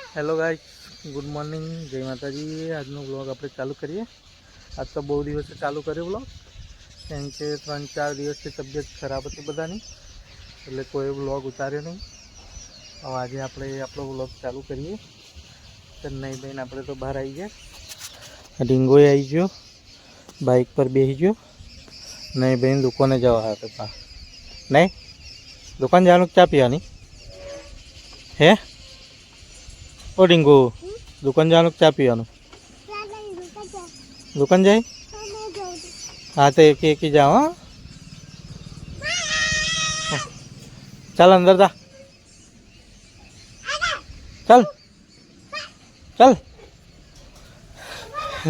Hello guys, good morning, जय माता जी। आज ब्लॉग आप चालू करिए। आज तो बहु दिवस से चालू करे ब्लॉग केम के 3-4 दिवस से तबियत खराब थी बधानी એટલે કોઈ ब्लॉग उतार्यो नहीं। अब आज आप ब्लॉग चालू करिए। चेन्नई बहन आप तो बहार आई गया। ડીંગો आई गयो, बाइक पर बेही गयो। नहीं बहन दुकाने जवा था नहीं दुकान जाने चा पीवानी है। ओ ડીંગો दुकान जाने चा पीवानु दुकान जाए। हाँ तो एक ही जाओ। हाँ चल अंदर जा, चल चल।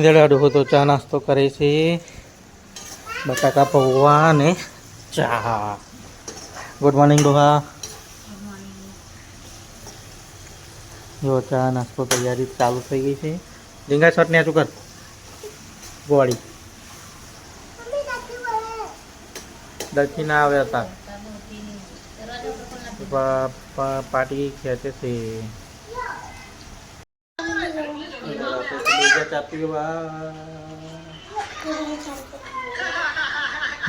जड़ाडो तो चा नास्तो करे से बटाका पौवा ने चा। Good morning Doha. जो चा नास्तो तैयारी चालू थी गई है। ડીંગા શર્ટ ને ચુકર ગોળી દક્ષિણા આવ્યા હતા પાર્ટી ખેંચે છે।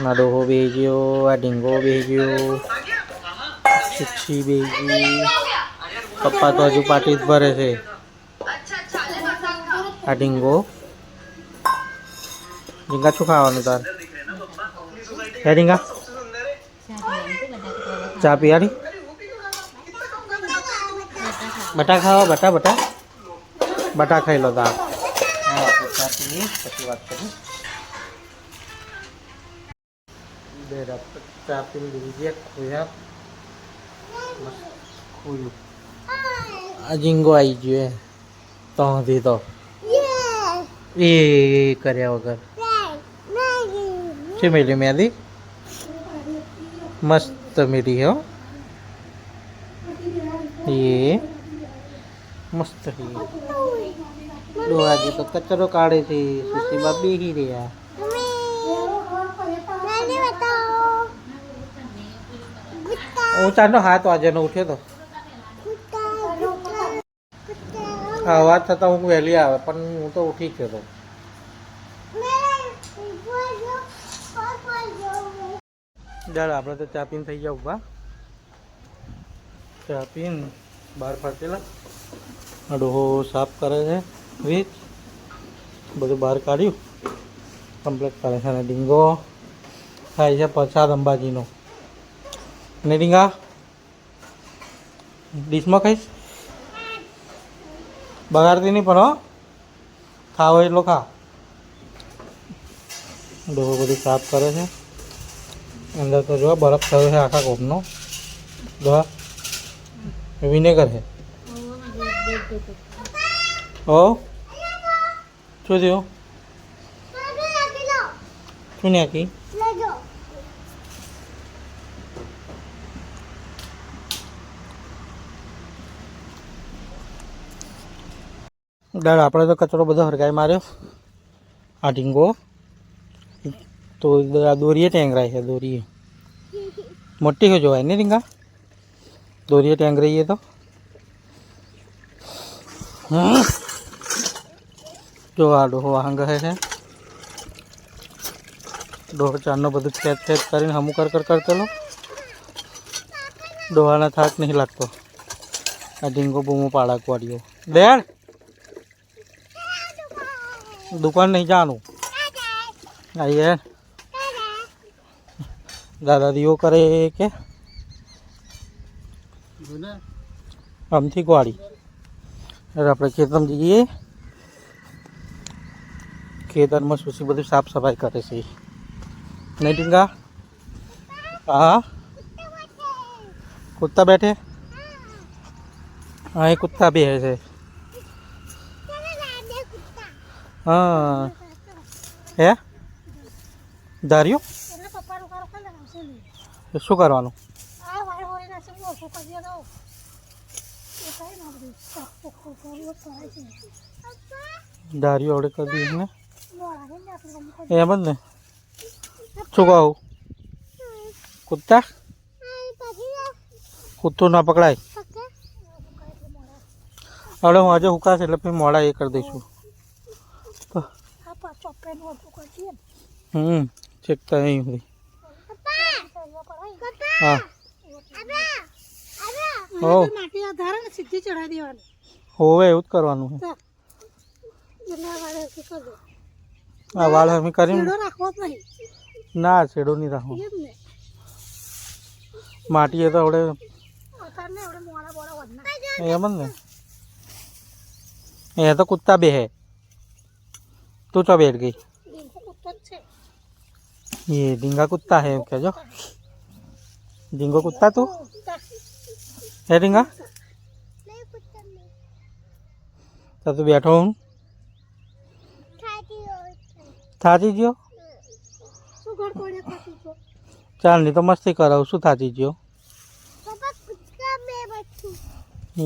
ના ડોહો બેહી ગયો, આ ડીંગો બેહી ગયો, છીછી બેહી ગઈ। પપ્પા તો હજુ પાર્ટી જ ભરે છે। આ ડીંગો ડીંગા શું ખાવાનું તાર હે ડીંગા ચા પીવાની બટા ખાવા બટા બટા બટા ખાઈ લો તાર। हाँ चા પીએ પછી વાત કરીએ। ચા પી લીધી ખોયા મસ્ત ખોયું। આ ડીંગો આવી ગયો તો હતી તો એ કર્યા વગર છે મેલી મેદી मस्त मेरी हो ये मस्त है। डोहा जी तो कचरो काढ़े थे, सुशी बाबी ही रहा। ऊंचा नो हाथ आज न उठे तो आवाज थता हूँ वहेली आवे पण हूँ तो उठी गयो तो। ચાલ આપણે તો ચા પીને થઈ ગયા ઊભા। ચા પીને બહાર ફરતેલા ડોહો સાફ કરે છે, વીજ બધું બહાર કાઢ્યું કમ્પ્લીટ કરે છે। અને ડીંગો ખાય છે પ્રસાદ અંબાજીનો। ને ડીંગા ડીશમાં ખાઈશ બગાડતી નહીં પણ હો ખાવો એટલો ખા। ડોહો બધું સાફ કરે છે। अंदर तो जो बर्फ थयो है आखा कोप नो दवा विनेगर है ओ शू थयो शू नाखी डाल आपणे तो कचरो बधो हरगाई मार्यो। आ ડીંગો तो दोरीए टेंगराई है, दोरीए मोटी हो जो है नहीं रींगा दोरीए टेंग रही है तो जो आ डोहो हंग है डोहो चारनो बधु खेत खेत कर हमू कर कर करते लो। डोहाना थाक नहीं लगतो। आ ડીંગો बूमो पाड़ा कुआड़ियो डेढ़ दुकान नहीं जानु आइए दादा दियो करे के हम थी ग्वाड़ी अपने खेत में जाइए। खेतर में सुशी बधी साफ सफाई करे से नहीं ડીંગા। हाँ कुत्ता बैठे हाँ ये कुत्ता भी है। हाँ है धारियो શું કરવાનું ધારીઓ અવડે કરી દઈએ ને એમ જ ને શું કહું કૂદતા કૂદતું ના પકડાય। હવે હું આજે હુકાશે એટલે પછી મોડા એ કરી દઈશું. ચેકતા નહીં હોય. હા હોવે એવું જ કરવાનું. હા વાળ હમી કરીને ના છેડો નહીં રાખવો. માટી એ તો આવડે એમ જ ને. એ તો કુત્તા બે હે. તું તો बैठ गई. ये डिंगा कुत्ता है क्या जो? डिंगो कुत्ता तू है डिंगा? तो तू बैठो हूँ थाची जियो. चाल नहीं तो मस्ती कराऊ शू थाची जियो.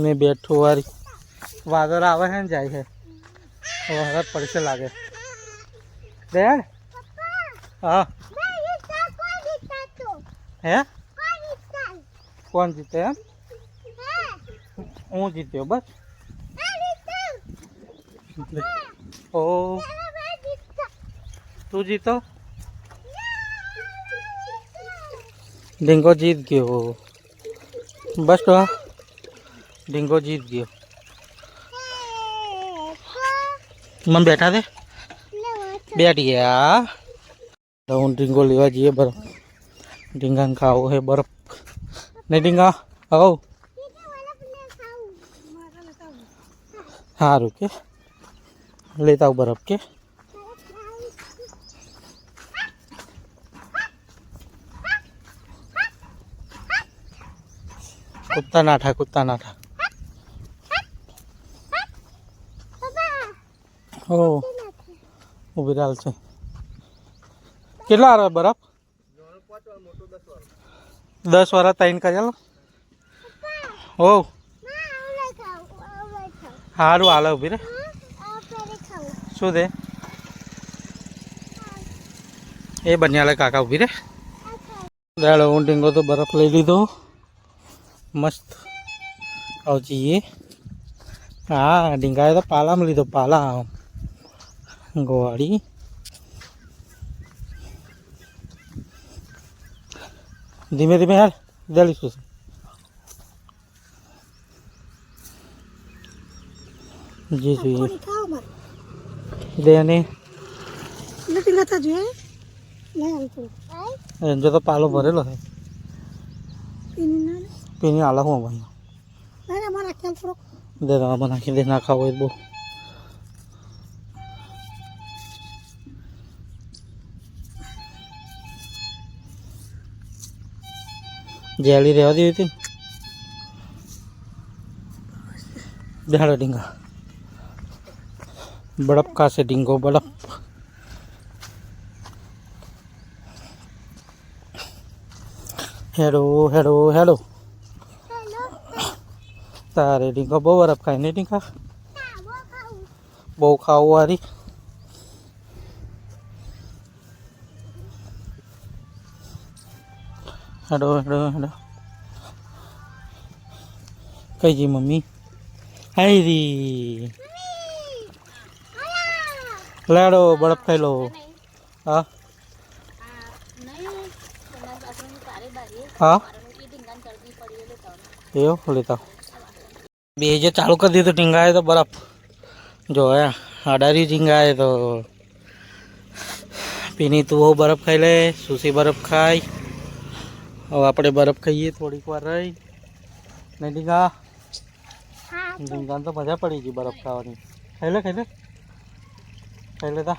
मैं बैठू वारी वादर आवे है जाए है हरत पड़से लागे दे. हाँ है कौन जीते हैं? હું જીત્યો બસ. ओ तू जीतो. डिंगो जीत गयो बस. तो डिंगो जीत गयो. मन बैठा दे बैठ गया. હું ડીંગો લેવા જઈએ બરફ. ડીંગાને ખાવો હે બરફ નહીં ડીંગા આવો સારું કે લેતા આવું બરફ કે. કુત્તા નાઠા કુત્તા નાઠા. ઓ ઉભી રાલ છે. કેટલા આવે બરફ? 10 વાળા 3 કર્યા. ઓ સારું હાલે ઉભી રે. શું દે એ બન્યા લે કાકા ઉભી રે. દાડો હું ડીંગો તો બરફ લઈ લીધો મસ્ત. આવ જઈએ. હા ડીંગાએ તો પાલામાં લીધો પાલા ગોવાળી. ધીમે ધીમે યાર જલ્દી શું જી જોઈએ દેને જો તો પાલો ભરેલો છે. પીની આલા હું ભાઈ દે રામાં નાખી દે. ના ખાવો હોય બહુ. જેલી રહેવા દેવી હતી દેહાડો ડીંગા. बर्फ का से डिंगो बर्फ. हेलो हेलो हेलो तारे डिंगो बहु बर्फ खाए नहीं डिंगा बहु खाओ वारी. हेलो हेलो हेलो कही जी मम्मी आई री लाडो बर्फ खाई लो. हाँ हाँ यो लेता बेजे चालू कर दी तो टींगा है तो बर्फ जो है अडारी झींगा है तो पीनी तू वो बर्फ खाई ले. सूसी बर्फ खाई और આપણે બરફ ખાઈએ થોડીક વાર રહી નહીં ડીંગા. ડીંગાને તો મજા પડી ગઈ બરફ ખાવાની. ખાઈ લે ખાઈ લે ખાઈ લેતા.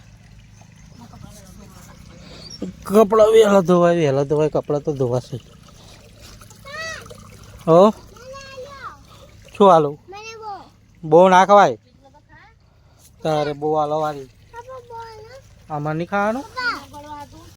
કપડાં વહેલા ધોવાય કપડાં તો ધોવાશે. હો શું હાલો બહુ ના ખવાય તારે બહુ હાલો વાળી આમાં નહીં ખાવાનું.